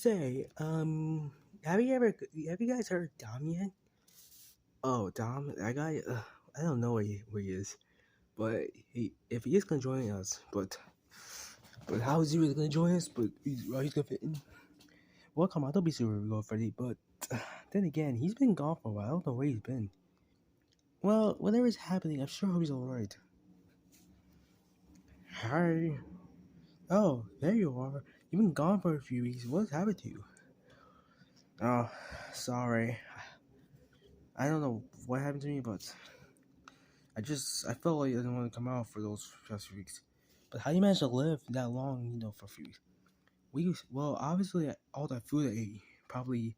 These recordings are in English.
say, have you guys heard Dom yet? Oh, Dom, that guy, I don't know where he is, but if he is gonna join us, but how is he really gonna join us? But he's gonna fit in. Well, come on, don't be super ego, Freddy. But then again, he's been gone for a while. I don't know where he's been. Well, whatever's happening, I'm sure he's alright. Hi. Oh, there you are. You've been gone for a few weeks. What's happened to you? Oh, sorry. I don't know what happened to me, but I felt like I didn't want to come out for those past few weeks. But how do you manage to live that long, for a few weeks? Well, obviously, all that food I ate probably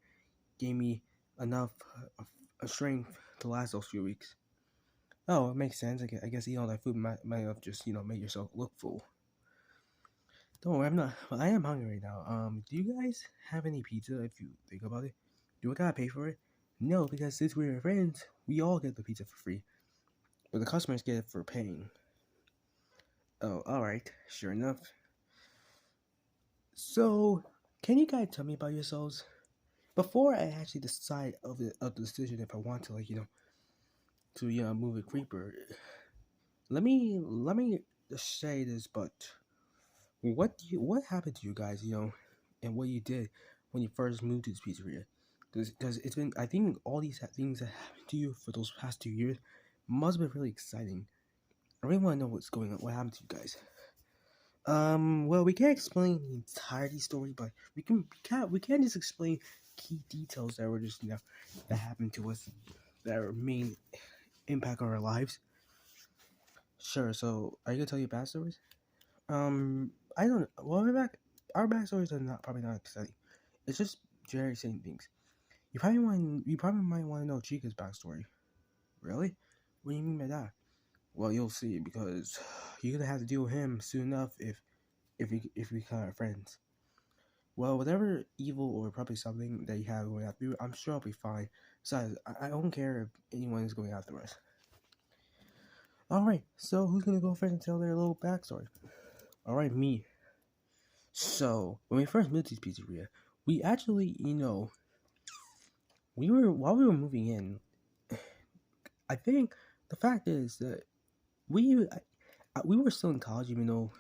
gave me enough strength to last those few weeks. Oh, it makes sense. I guess eating all that food might have just, make yourself look full. Don't worry, I'm not. Well, I am hungry right now. Do you guys have any pizza if you think about it? Do I gotta pay for it? No, because since we're friends, we all get the pizza for free. But the customers get it for paying. Oh, alright. Sure enough. So, can you guys tell me about yourselves? Before I actually decide of the decision if I want to, move a creeper, let me just say this, but what happened to you guys, and what you did when you first moved to this pizzeria? Because it's been, I think all these things that happened to you for those past 2 years must have been really exciting. I really want to know what's going on, what happened to you guys. Well, we can't explain the entirety story, but we can just explain key details that were just, that happened to us, that are main impact on our lives. Sure, so are you gonna tell your backstories? I don't know. Well, our backstories are probably not exciting. It's just Jerry saying things. You probably might want to know Chica's backstory. Really? What do you mean by that? Well, you'll see, because you're gonna have to deal with him soon enough if we kind of friends. Well, whatever evil or probably something that you have going after you, I'm sure I'll be fine. Besides, I don't care if anyone is going after us. Alright, so who's gonna go first and tell their little backstory? Alright, me. So, when we first moved to this pizzeria, we actually, while we were moving in, I think the fact is that we were still in college, even though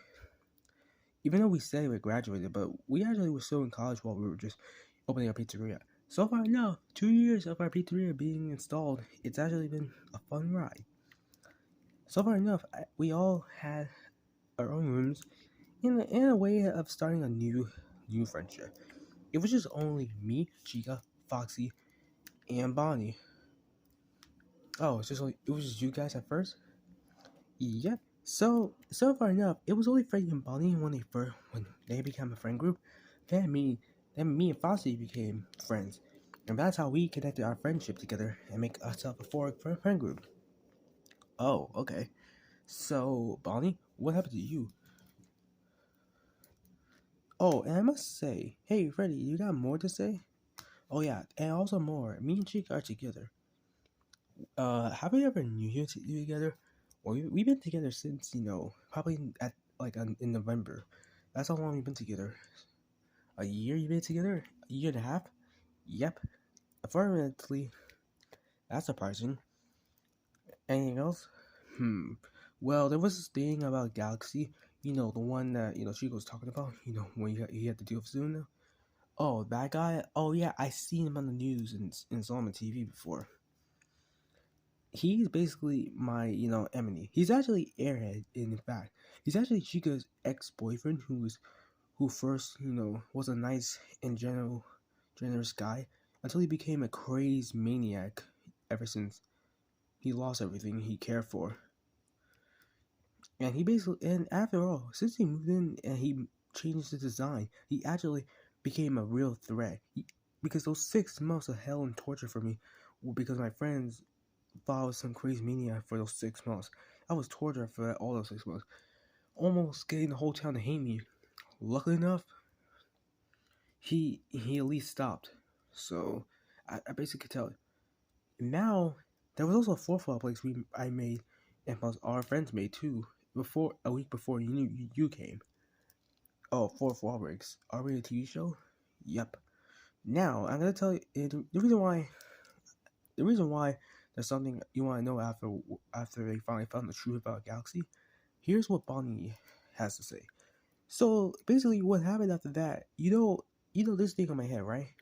we said we graduated, but we actually were still in college while we were just opening our pizzeria. So far now, 2 years of our pizzeria being installed, it's actually been a fun ride. So far enough, we all had our own rooms in a way of starting a new friendship. It was just only me, Chica, Foxy, and Bonnie. Oh, it was just you guys at first? Yep. So far enough, it was only Freddie and Bonnie when they became a friend group. Then me and Foxy became friends, and that's how we connected our friendship together and make ourselves a friend group. Oh, okay. So Bonnie, what happened to you? Oh, and I must say, hey Freddie, you got more to say? Oh yeah, and also more. Me and Chica are together. Have we ever knew you together? Well, we've been together since, probably in November. That's how long we've been together. A year you've been together? A year and a half? Yep. Affirmatively. That's surprising. Anything else? Well, there was this thing about Galaxy. The one that, Chico was talking about. When he had to deal with soon. Oh, that guy? Oh, yeah, I seen him on the news and saw him on TV before. He's basically my, enemy. He's actually Airhead, in fact. He's actually Chica's ex-boyfriend who first, was a nice and generous guy until he became a crazed maniac ever since he lost everything he cared for. And after all, since he moved in and he changed his design, he actually became a real threat. Because those 6 months of hell and torture for me were because my friends thought I was some crazy maniac for those 6 months. I was tortured for all those 6 months, almost getting the whole town to hate me. Luckily enough, he at least stopped. So I basically could tell. Now there was also a 4 place I made, and plus our friends made too. A week before you came. Oh, 4 Breaks. Are we a TV show? Yep. Now I'm gonna tell you the reason why there's something you want to know after they finally found the truth about Galaxy. Here's what Bonnie has to say. So basically, what happened after that? You know this thing on my head, right?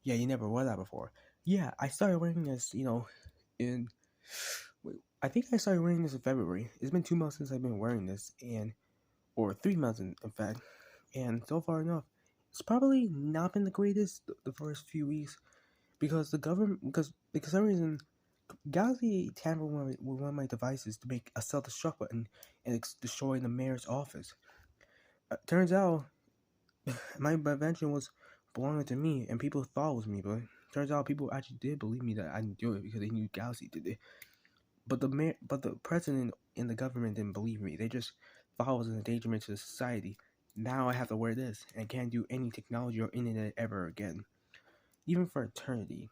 Yeah, you never wore that before. Yeah, I started wearing this, in wait, I think I started wearing this in February. It's been 2 months since I've been wearing this, and or 3 months in fact. And so far enough, it's probably not been the greatest the first few weeks because the government because some reason Galaxy tampered with one of my devices to make a self-destruct button and it's destroying the mayor's office. Turns out my invention was belonging to me and people thought it was me, but turns out people actually did believe me that I didn't do it because they knew Galaxy did it. But the president and the government didn't believe me. They just thought it was an endangerment to society. Now I have to wear this and can't do any technology or internet ever again, even for eternity.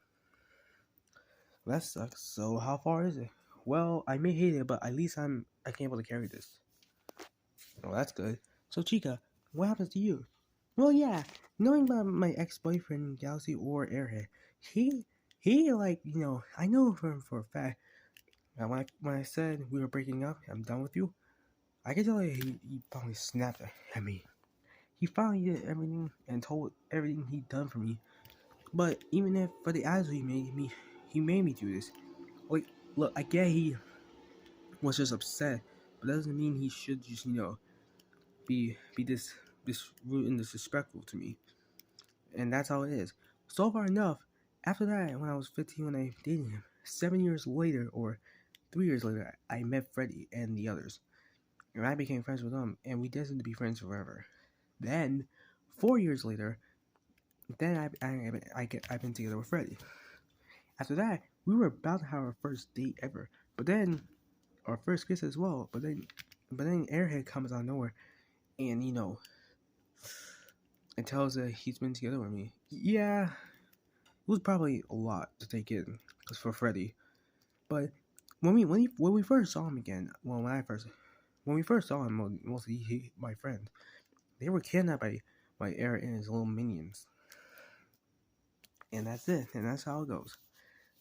That sucks. So how far is it? Well, I may hate it, but at least I can able to carry this. Oh, that's good. So Chica, what happens to you? Well, yeah, knowing about my ex-boyfriend Galaxy or Airhead, he he like I know for a fact that when I said we were breaking up, I'm done with you. I can tell you he finally snapped at me. He finally did everything and told everything he'd done for me. But even if for the attitude he made me do this. Like, look, I get he was just upset, but that doesn't mean he should just be this rude and disrespectful to me. And that's how it is. So far enough. After that, when I was 15, when I dated him, 7 years later or 3 years later, I met Freddie and the others, and I became friends with them, and we destined to be friends forever. Then, 4 years later, then I've been together with Freddie. After that, we were about to have our first date ever, but then our first kiss as well. But then Airhead comes out of nowhere, and and tells that he's been together with me. Yeah, it was probably a lot to take in, cause for Freddie. But when we first saw him again, well, when we first saw him, well, mostly my friend, they were kidnapped by Air and his little minions, and that's it, and that's how it goes.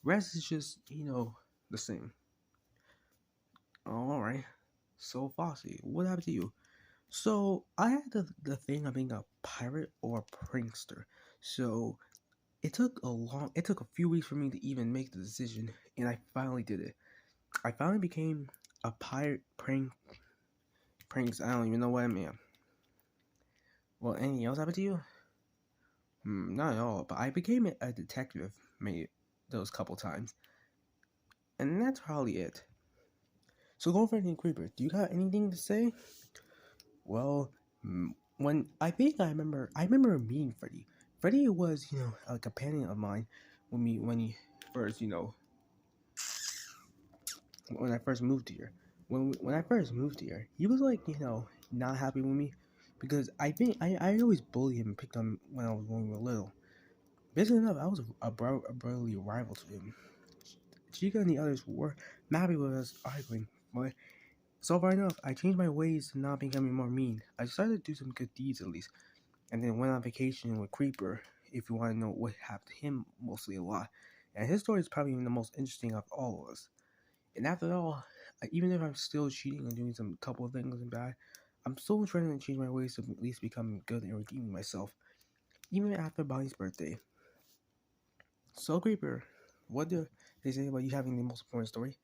Rest is just the same. All right. So Fossy, what happened to you? So I had the thing of being a pirate or a prankster. So it took a few weeks for me to even make the decision, and I finally did it. I finally became a pirate pranks. I don't even know what I mean. Well, anything else happened to you? Not at all. But I became a detective, maybe those couple times, and that's probably it. So, Girlfriend and Creeper, do you got anything to say? Well, when I remember meeting Freddy. Freddy was, a companion of mine when he first, when I first moved here. When I first moved here, he was like, not happy with me because I always bullied him and picked on him when we were little. Basically enough, I was a brotherly rival to him. Chica and the others were not happy with us arguing, but so far enough, I changed my ways to not becoming more mean. I decided to do some good deeds at least, and then went on vacation with Creeper. If you want to know what happened to him, mostly a lot, and his story is probably the most interesting of all of us. And after all, even if I'm still cheating and doing some couple of things and bad, I'm still trying to change my ways to at least become good and redeeming myself, even after Bonnie's birthday. So Creeper, what do they say about you having the most important story?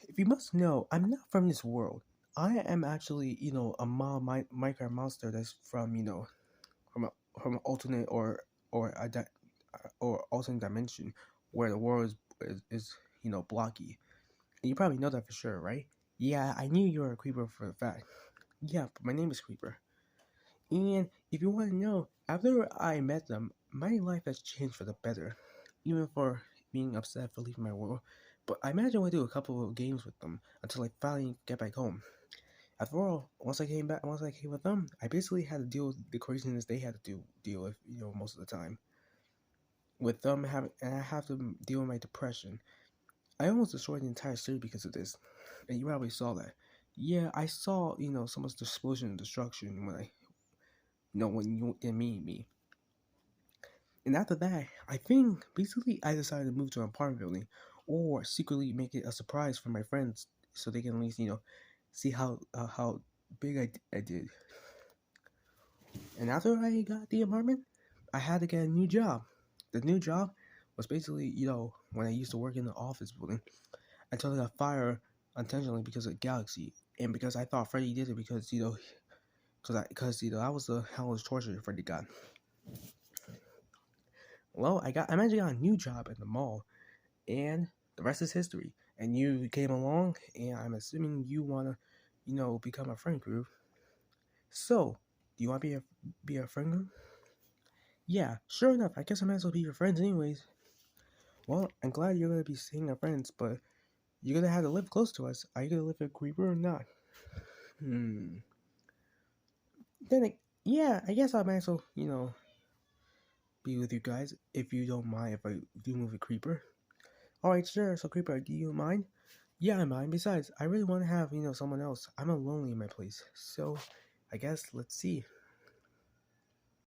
If you must know, I'm not from this world. I am actually, a micro monster that's from, from from an alternate or a or alternate dimension where the world is blocky. And you probably know that for sure, right? Yeah, I knew you were a creeper for a fact. Yeah, but my name is Creeper. And if you want to know, after I met them, my life has changed for the better, even for being upset for leaving my world. But I imagine we'll do a couple of games with them until I finally get back home. After all, once I came with them, I basically had to deal with the craziness they had to deal with, most of the time. With them having, and I have to deal with my depression. I almost destroyed the entire city because of this, and you probably saw that. Yeah, I saw, so much explosion and destruction when when you didn't meet me. And after that, I think basically I decided to move to an apartment building, or secretly make it a surprise for my friends so they can at least see how big I did. And after I got the apartment, I had to get a new job. The new job was basically when I used to work in the office building until I got fired intentionally because of Galaxy, and because I thought Freddy did it because that was the hellish torture Freddy got. Well, I managed to get a new job at the mall, and the rest is history. And you came along, and I'm assuming you wanna, become a friend group. So, do you want to be a friend group? Yeah, sure enough. I guess I might as well be your friends anyways. Well, I'm glad you're gonna be seeing our friends, but you're gonna have to live close to us. Are you gonna live with Creeper or not? Hmm. Yeah, I guess I might as well, be with you guys if you don't mind if I do move a Creeper. Alright, sure. So, Creeper, do you mind? Yeah, I mind. Besides, I really want to have, someone else. I'm alone in my place. So, I guess, let's see.